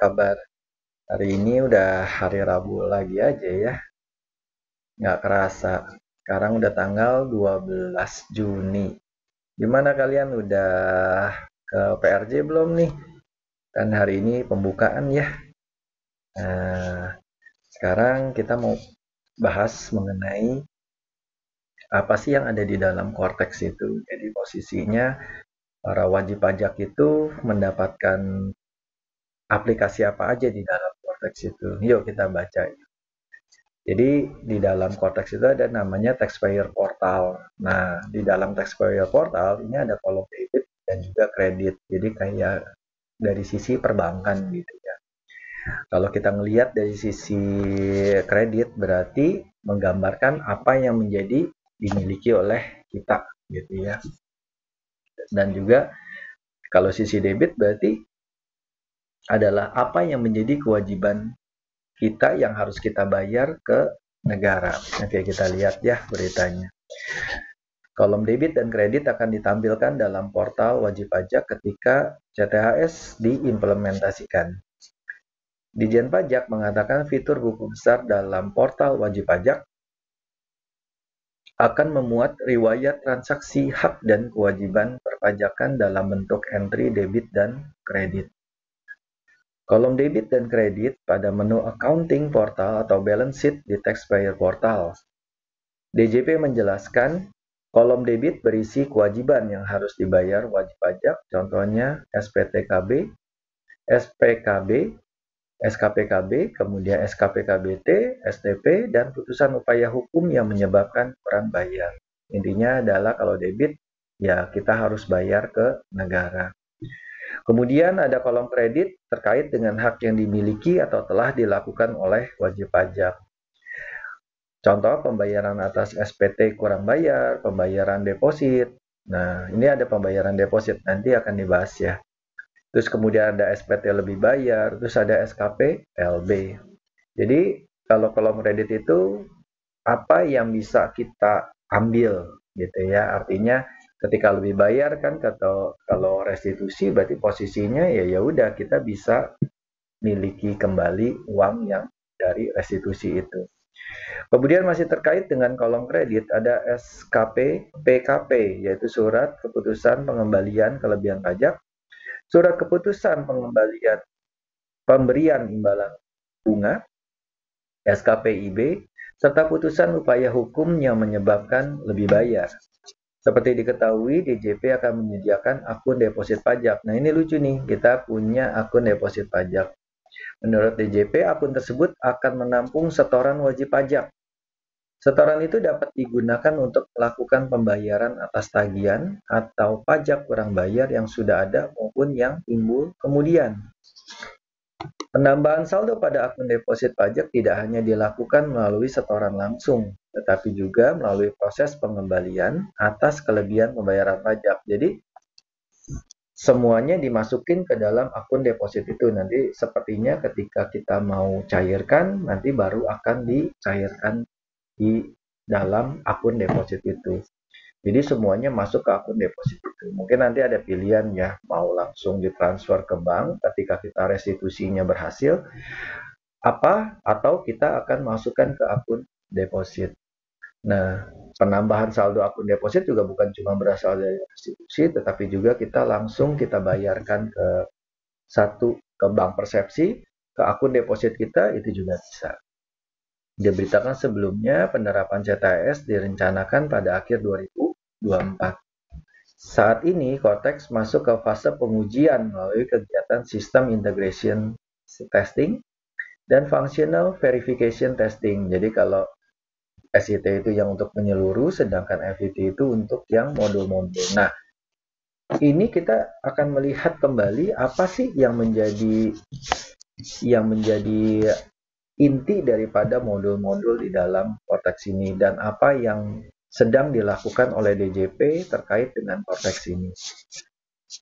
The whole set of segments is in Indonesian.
kabar? Hari ini udah hari Rabu lagi aja ya. Nggak kerasa. Sekarang udah tanggal 12 Juni. Gimana kalian udah ke PRJ belum nih? Kan hari ini pembukaan ya. Nah, sekarang kita mau bahas mengenai apa sih yang ada di dalam Cortex itu. Jadi posisinya para wajib pajak itu mendapatkan aplikasi apa aja di dalam Cortex itu. Yuk kita baca. Jadi di dalam Cortex itu ada namanya taxpayer portal. Nah, di dalam taxpayer portal ini ada kolom debit dan juga kredit. Jadi kayak dari sisi perbankan gitu ya. Kalau kita ngelihat dari sisi kredit berarti menggambarkan apa yang menjadi dimiliki oleh kita gitu ya. Dan juga kalau sisi debit berarti adalah apa yang menjadi kewajiban kita yang harus kita bayar ke negara. Oke, kita lihat ya beritanya. Kolom debit dan kredit akan ditampilkan dalam portal wajib pajak ketika CTHS diimplementasikan. Dijen Pajak mengatakan fitur buku besar dalam portal wajib pajak akan memuat riwayat transaksi hak dan kewajiban perpajakan dalam bentuk entry debit dan kredit. Kolom debit dan kredit pada menu accounting portal atau balance sheet di taxpayer portal. DJP menjelaskan, kolom debit berisi kewajiban yang harus dibayar wajib pajak, contohnya SPTKB, SPKB, SKPKB, kemudian SKPKBT, STP, dan putusan upaya hukum yang menyebabkan kurang bayar. Intinya adalah kalau debit, ya kita harus bayar ke negara. Kemudian ada kolom kredit terkait dengan hak yang dimiliki atau telah dilakukan oleh wajib pajak. Contoh pembayaran atas SPT kurang bayar, pembayaran deposit. Nah, ini ada pembayaran deposit, nanti akan dibahas ya. Terus kemudian ada SPT lebih bayar, terus ada SKP LB. Jadi kalau kolom kredit itu apa yang bisa kita ambil gitu ya. Artinya ketika lebih bayar kan kalau restitusi berarti posisinya ya udah kita bisa miliki kembali uang yang dari restitusi itu. Kemudian masih terkait dengan kolom kredit ada SKP PKP yaitu surat keputusan pengembalian kelebihan pajak, surat keputusan pengembalian pemberian imbalan bunga, SKPIB, serta putusan upaya hukum yang menyebabkan lebih bayar. Seperti diketahui, DJP akan menyediakan akun deposit pajak. Nah, ini lucu nih, kita punya akun deposit pajak. Menurut DJP, akun tersebut akan menampung setoran wajib pajak. Setoran itu dapat digunakan untuk melakukan pembayaran atas tagihan atau pajak kurang bayar yang sudah ada maupun yang timbul kemudian. Penambahan saldo pada akun deposit pajak tidak hanya dilakukan melalui setoran langsung, tetapi juga melalui proses pengembalian atas kelebihan pembayaran pajak. Jadi, semuanya dimasukin ke dalam akun deposit itu. Nanti sepertinya ketika kita mau cairkan, nanti baru akan dicairkan di dalam akun deposit itu. Jadi semuanya masuk ke akun deposit itu. Mungkin nanti ada pilihan ya, mau langsung ditransfer ke bank ketika kita restitusinya berhasil, atau kita akan masukkan ke akun deposit. Nah, penambahan saldo akun deposit juga bukan cuma berasal dari restitusi, tetapi juga kita bayarkan ke bank persepsi, ke akun deposit kita, itu juga bisa. Diberitakan sebelumnya, penerapan CTS direncanakan pada akhir 2024. Saat ini, Cortex masuk ke fase pengujian melalui kegiatan System Integration Testing dan Functional Verification Testing. Jadi kalau SIT itu yang untuk menyeluruh, sedangkan FIT itu untuk yang modul-modul. Nah, ini kita akan melihat kembali apa sih yang menjadi inti daripada modul-modul di dalam Cortex ini dan apa yang sedang dilakukan oleh DJP terkait dengan Cortex ini.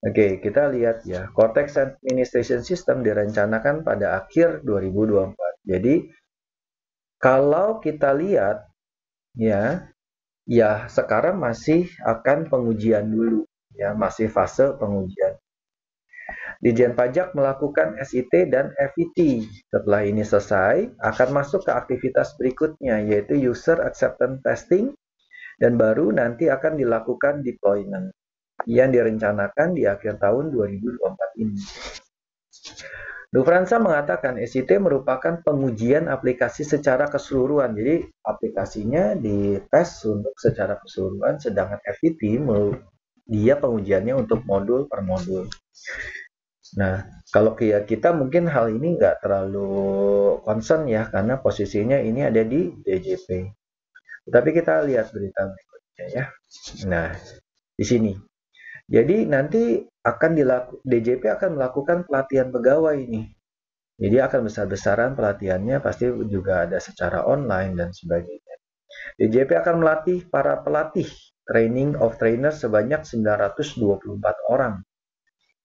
Oke, kita lihat ya. Cortex Administration System direncanakan pada akhir 2024. Jadi, kalau kita lihat ya sekarang masih akan pengujian dulu ya, masih fase pengujian. Dijen Pajak melakukan SIT dan FIT. Setelah ini selesai, akan masuk ke aktivitas berikutnya, yaitu User Acceptance Testing, dan baru nanti akan dilakukan deployment yang direncanakan di akhir tahun 2024 ini. Nufransa mengatakan SIT merupakan pengujian aplikasi secara keseluruhan. Jadi aplikasinya dites untuk secara keseluruhan, sedangkan FIT dia pengujiannya untuk modul per modul. Nah, kalau kita mungkin hal ini nggak terlalu concern ya, karena posisinya ini ada di DJP. Tapi kita lihat berita berikutnya ya. Nah, di sini. Jadi nanti DJP akan melakukan pelatihan pegawai ini. Jadi akan besar-besaran pelatihannya, pasti juga ada secara online dan sebagainya. DJP akan melatih para pelatih training of trainer sebanyak 924 orang.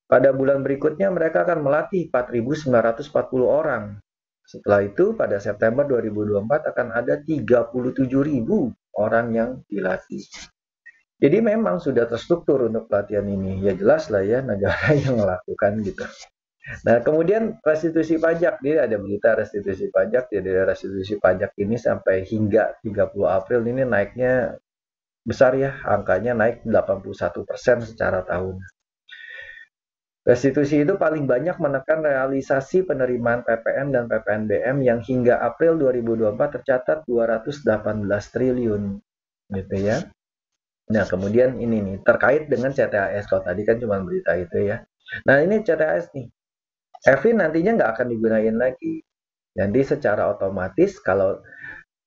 Pada bulan berikutnya mereka akan melatih 4.940 orang. Setelah itu pada September 2024 akan ada 37.000 orang yang dilatih. Jadi memang sudah terstruktur untuk pelatihan ini. Ya jelas lah ya negara yang melakukan gitu. Nah, kemudian restitusi pajak, dia ada berita restitusi pajak. Jadi restitusi pajak ini sampai hingga 30 April ini naiknya besar ya, angkanya naik 81% secara tahun. Restitusi itu paling banyak menekan realisasi penerimaan PPN dan PPNBM yang hingga April 2024 tercatat 218 triliun gitu ya. Nah, kemudian ini nih terkait dengan CTAS. Kalau tadi kan cuma berita itu ya. Nah, ini CTAS nih. EVIN nantinya nggak akan digunakan lagi. Jadi secara otomatis kalau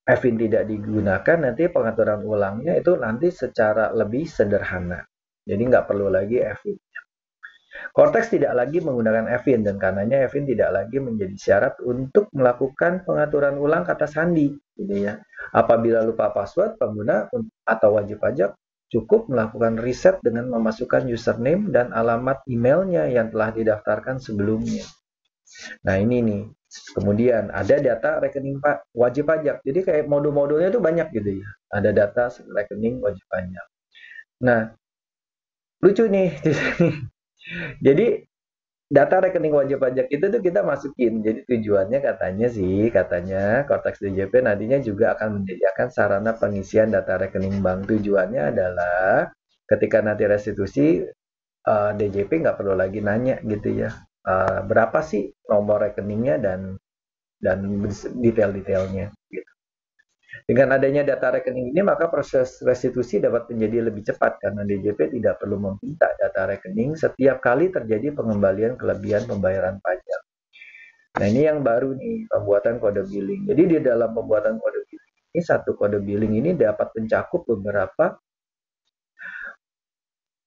EVIN tidak digunakan, nanti pengaturan ulangnya itu nanti secara lebih sederhana. Jadi nggak perlu lagi EVIN. Cortex tidak lagi menggunakan EVIN, dan karenanya EVIN tidak lagi menjadi syarat untuk melakukan pengaturan ulang kata sandi. Gitu ya. Apabila lupa password, pengguna atau wajib pajak cukup melakukan reset dengan memasukkan username dan alamat emailnya yang telah didaftarkan sebelumnya. Nah ini nih, kemudian ada data rekening wajib pajak. Jadi kayak modul-modulnya itu banyak gitu ya. Ada data rekening wajib pajak. Nah, lucu nih di sini. Jadi data rekening wajib pajak itu tuh kita masukin. Jadi tujuannya katanya Cortex DJP nantinya juga akan menyediakan sarana pengisian data rekening bank. Tujuannya adalah ketika nanti restitusi DJP nggak perlu lagi nanya gitu ya. Berapa sih nomor rekeningnya dan detail-detailnya gitu. Dengan adanya data rekening ini, maka proses restitusi dapat menjadi lebih cepat karena DJP tidak perlu meminta data rekening setiap kali terjadi pengembalian kelebihan pembayaran pajak. Nah, ini yang baru nih, pembuatan kode billing. Jadi di dalam pembuatan kode billing ini, satu kode billing ini dapat mencakup beberapa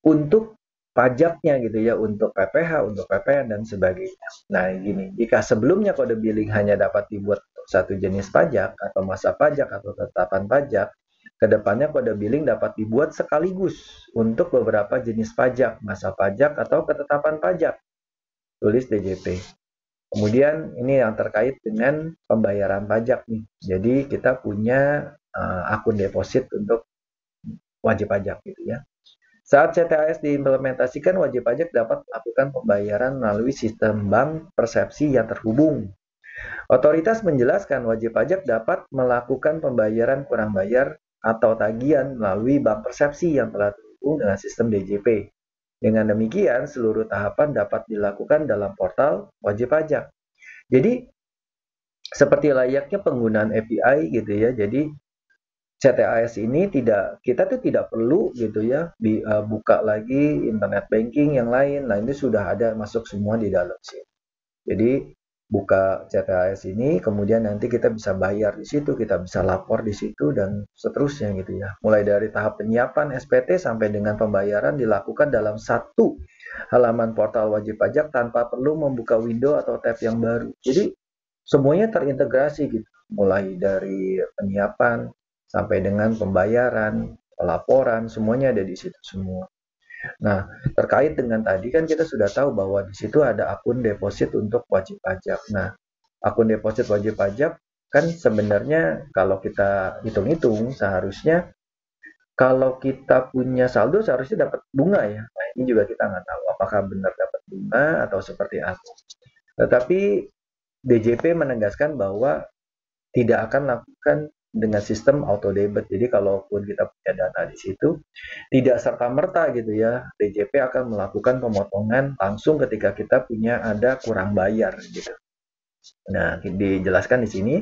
untuk pajaknya gitu ya, untuk PPh, untuk PPN dan sebagainya. Nah, gini, jika sebelumnya kode billing hanya dapat dibuat untuk satu jenis pajak atau masa pajak atau ketetapan pajak, kedepannya kode billing dapat dibuat sekaligus untuk beberapa jenis pajak, masa pajak atau ketetapan pajak. Tulis DJP. Kemudian ini yang terkait dengan pembayaran pajak nih. Jadi kita punya akun deposit untuk wajib pajak gitu ya. Saat CTAS diimplementasikan, wajib pajak dapat melakukan pembayaran melalui sistem bank persepsi yang terhubung. Otoritas menjelaskan wajib pajak dapat melakukan pembayaran kurang bayar atau tagihan melalui bank persepsi yang telah terhubung dengan sistem DJP. Dengan demikian, seluruh tahapan dapat dilakukan dalam portal wajib pajak. Jadi, seperti layaknya penggunaan API gitu ya. Jadi, CTAS ini kita tuh tidak perlu gitu ya buka lagi internet banking yang lain. Nah, ini sudah ada masuk semua di dalam sini. Jadi buka CTAS ini, kemudian nanti kita bisa bayar di situ, kita bisa lapor di situ dan seterusnya gitu ya. Mulai dari tahap penyiapan SPT sampai dengan pembayaran dilakukan dalam satu halaman portal wajib pajak tanpa perlu membuka window atau tab yang baru. Jadi semuanya terintegrasi gitu, mulai dari penyiapan sampai dengan pembayaran, pelaporan, semuanya ada di situ semua. Nah, terkait dengan tadi kan kita sudah tahu bahwa di situ ada akun deposit untuk wajib pajak. Nah, akun deposit wajib pajak kan sebenarnya kalau kita hitung-hitung seharusnya kalau kita punya saldo seharusnya dapat bunga ya. Nah, ini juga kita nggak tahu apakah benar dapat bunga atau seperti apa. Tetapi DJP menegaskan bahwa tidak akan lakukan dengan sistem auto debit. Jadi kalaupun kita punya dana di situ, tidak serta-merta gitu ya, DJP akan melakukan pemotongan langsung ketika kita punya ada kurang bayar gitu. Nah, dijelaskan di sini,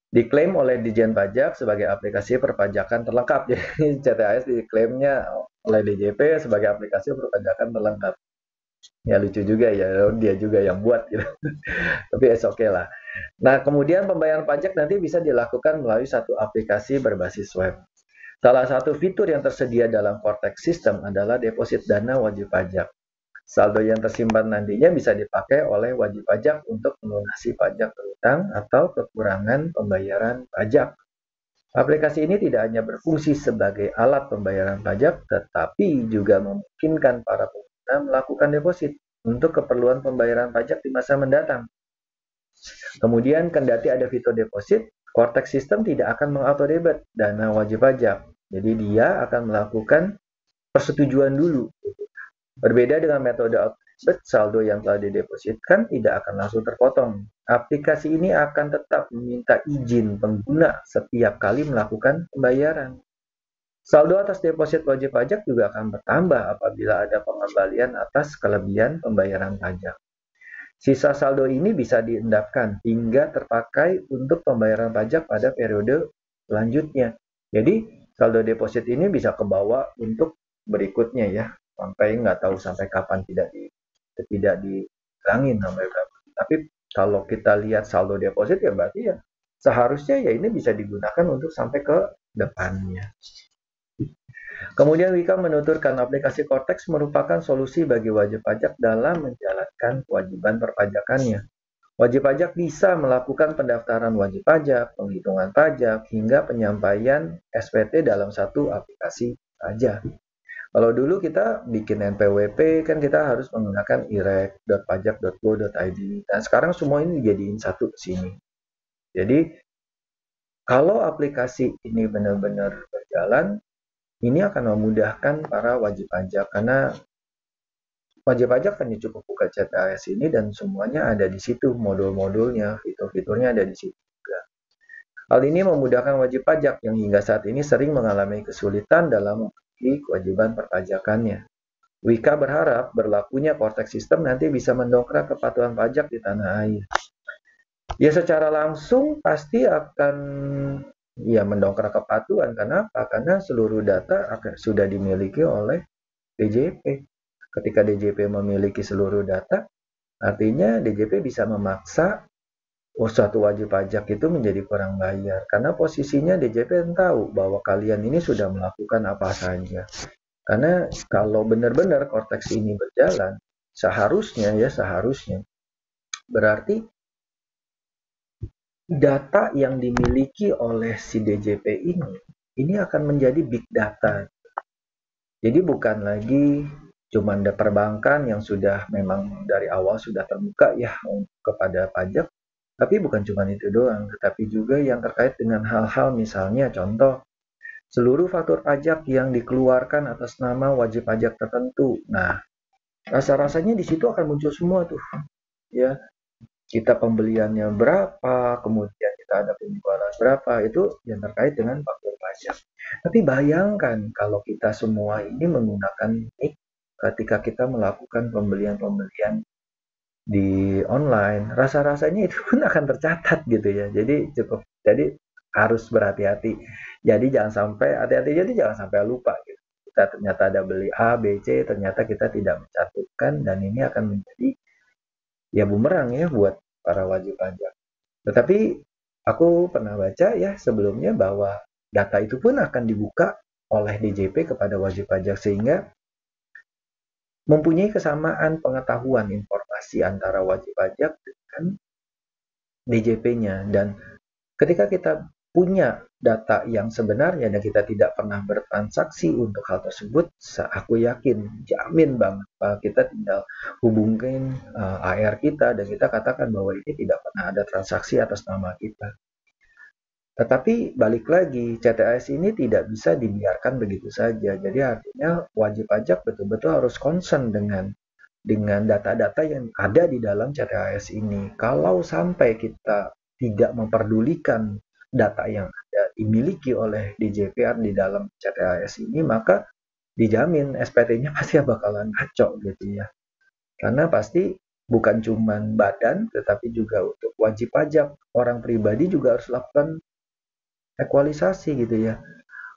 diklaim oleh Dijen Pajak sebagai aplikasi perpajakan terlengkap. Jadi CTAS diklaimnya oleh DJP sebagai aplikasi perpajakan terlengkap. Ya lucu juga ya, dia juga yang buat gitu. Tapi oke lah. Nah, kemudian pembayaran pajak nanti bisa dilakukan melalui satu aplikasi berbasis web. Salah satu fitur yang tersedia dalam Cortex System adalah deposit dana wajib pajak. Saldo yang tersimpan nantinya bisa dipakai oleh wajib pajak untuk melunasi pajak berhutang atau kekurangan pembayaran pajak. Aplikasi ini tidak hanya berfungsi sebagai alat pembayaran pajak, tetapi juga memungkinkan para pengguna melakukan deposit untuk keperluan pembayaran pajak di masa mendatang. Kemudian, kendati ada fitur deposit, Cortex System tidak akan mengautodebit dana wajib pajak. Jadi dia akan melakukan persetujuan dulu. Berbeda dengan metode autodebit, saldo yang telah didepositkan tidak akan langsung terpotong. Aplikasi ini akan tetap meminta izin pengguna setiap kali melakukan pembayaran. Saldo atas deposit wajib pajak juga akan bertambah apabila ada pengembalian atas kelebihan pembayaran pajak. Sisa saldo ini bisa diendapkan hingga terpakai untuk pembayaran pajak pada periode selanjutnya. Jadi saldo deposit ini bisa kebawa untuk berikutnya ya, sampai nggak tahu sampai kapan tidak dihilangin sampai berapa. Tapi kalau kita lihat saldo deposit ya berarti ya seharusnya ya ini bisa digunakan untuk sampai ke depannya. Kemudian Wika menuturkan aplikasi Cortex merupakan solusi bagi wajib pajak dalam menjalankan kewajiban perpajakannya. Wajib pajak bisa melakukan pendaftaran wajib pajak, penghitungan pajak, hingga penyampaian SPT dalam satu aplikasi saja. Kalau dulu kita bikin NPWP kan kita harus menggunakan irek.pajak.go.id. Dan sekarang semua ini dijadiin satu di sini. Jadi kalau aplikasi ini benar-benar berjalan, ini akan memudahkan para wajib pajak karena wajib pajak hanya cukup buka CTAS ini dan semuanya ada di situ, modul-modulnya, fitur-fiturnya ada di situ juga. Hal ini memudahkan wajib pajak yang hingga saat ini sering mengalami kesulitan dalam memenuhi kewajiban perpajakannya. Wika berharap berlakunya Cortex System nanti bisa mendongkrak kepatuhan pajak di tanah air. Ya secara langsung pasti akan ya mendongkrak kepatuhan. Kenapa? Karena seluruh data sudah dimiliki oleh DJP. Ketika DJP memiliki seluruh data, artinya DJP bisa memaksa suatu wajib pajak itu menjadi kurang bayar. Karena posisinya DJP tahu bahwa kalian ini sudah melakukan apa saja. Karena kalau benar-benar Cortex ini berjalan, seharusnya berarti data yang dimiliki oleh si DJP ini akan menjadi big data. Jadi bukan lagi cuma ada perbankan yang sudah memang dari awal sudah terbuka ya kepada pajak, tapi bukan cuma itu doang, tetapi juga yang terkait dengan hal-hal misalnya contoh seluruh faktur pajak yang dikeluarkan atas nama wajib pajak tertentu. Nah, rasa-rasanya di situ akan muncul semua tuh. Ya, kita pembeliannya berapa, kemudian kita ada penjualan berapa, itu yang terkait dengan faktur pajak. Tapi bayangkan kalau kita semua ini menggunakan NIK ketika kita melakukan pembelian-pembelian di online, rasa-rasanya itu pun akan tercatat gitu ya. Jadi harus berhati-hati. Jadi jangan sampai hati-hati jadi jangan sampai lupa gitu. Kita ternyata ada beli A, B, C, ternyata kita tidak mencatatkan dan ini akan menjadi ya bumerang ya buat para wajib pajak. Tetapi aku pernah baca ya sebelumnya bahwa data itu pun akan dibuka oleh DJP kepada wajib pajak sehingga mempunyai kesamaan pengetahuan informasi antara wajib pajak dengan DJP-nya. Dan ketika kita punya data yang sebenarnya dan kita tidak pernah bertransaksi untuk hal tersebut, aku yakin, jamin banget, kita tinggal hubungin AR kita dan kita katakan bahwa ini tidak pernah ada transaksi atas nama kita. Tetapi balik lagi, CTAS ini tidak bisa dibiarkan begitu saja. Jadi artinya wajib pajak betul-betul harus concern dengan data-data yang ada di dalam CTAS ini. Kalau sampai kita tidak memperdulikan data yang ada dimiliki oleh DJPR di dalam CTAS ini, maka dijamin SPT-nya pasti bakalan ngaco gitu ya. Karena pasti bukan cuma badan, tetapi juga untuk wajib pajak orang pribadi juga harus lakukan ekualisasi gitu ya.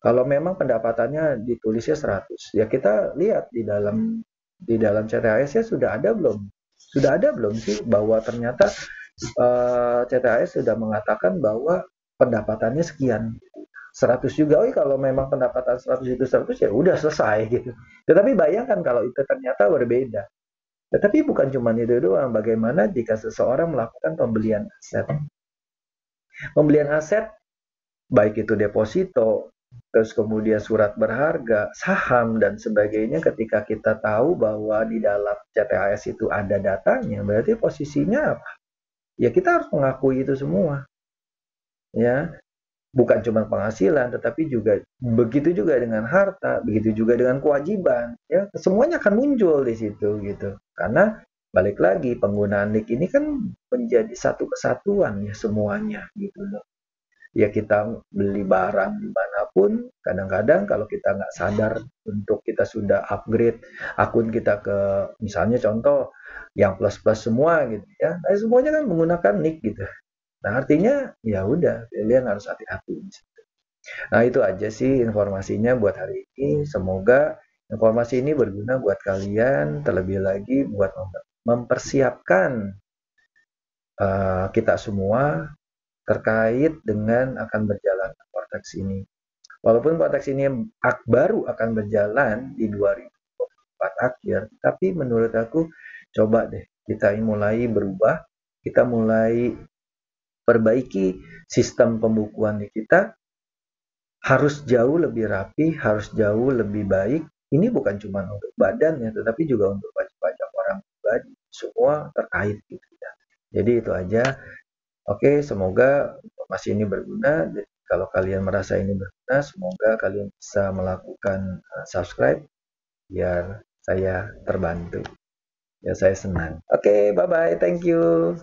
Kalau memang pendapatannya ditulisnya 100, ya kita lihat di dalam CTAS ya sudah ada belum sih bahwa ternyata CTAS sudah mengatakan bahwa pendapatannya sekian. 100 juga, oh kalau memang pendapatan 100 itu 100 ya udah selesai gitu. Tetapi bayangkan kalau itu ternyata berbeda. Tetapi bukan cuma itu doang, bagaimana jika seseorang melakukan pembelian aset. Pembelian aset baik itu deposito, terus kemudian surat berharga, saham, dan sebagainya ketika kita tahu bahwa di dalam CTAS itu ada datanya, berarti posisinya apa? Ya kita harus mengakui itu semua. Ya, bukan cuma penghasilan, tetapi juga begitu juga dengan harta, begitu juga dengan kewajiban. Ya, semuanya akan muncul di situ gitu. Karena balik lagi penggunaan nik ini kan menjadi satu kesatuan ya semuanya gitu loh. Ya kita beli barang dimanapun, kadang-kadang kalau kita nggak sadar untuk kita sudah upgrade akun kita ke misalnya contoh yang plus-plus semua gitu ya, nah, semuanya kan menggunakan nick gitu. Nah artinya ya udah kalian harus hati-hati. Nah itu aja sih informasinya buat hari ini. Semoga informasi ini berguna buat kalian, terlebih lagi buat mempersiapkan kita semua terkait dengan akan berjalan konteks ini. Walaupun konteks ini baru akan berjalan di 2024 akhir, tapi menurut aku coba deh kita mulai berubah, kita mulai perbaiki sistem pembukuan di kita, harus jauh lebih rapi, harus jauh lebih baik. Ini bukan cuma untuk badan ya, tetapi juga untuk pajak-pajak orang pribadi, semua terkait gitu ya. Jadi itu aja. Oke, semoga informasi ini berguna. Jadi, kalau kalian merasa ini berguna, semoga kalian bisa melakukan subscribe biar saya terbantu. Ya, saya senang. Oke, bye-bye. Thank you.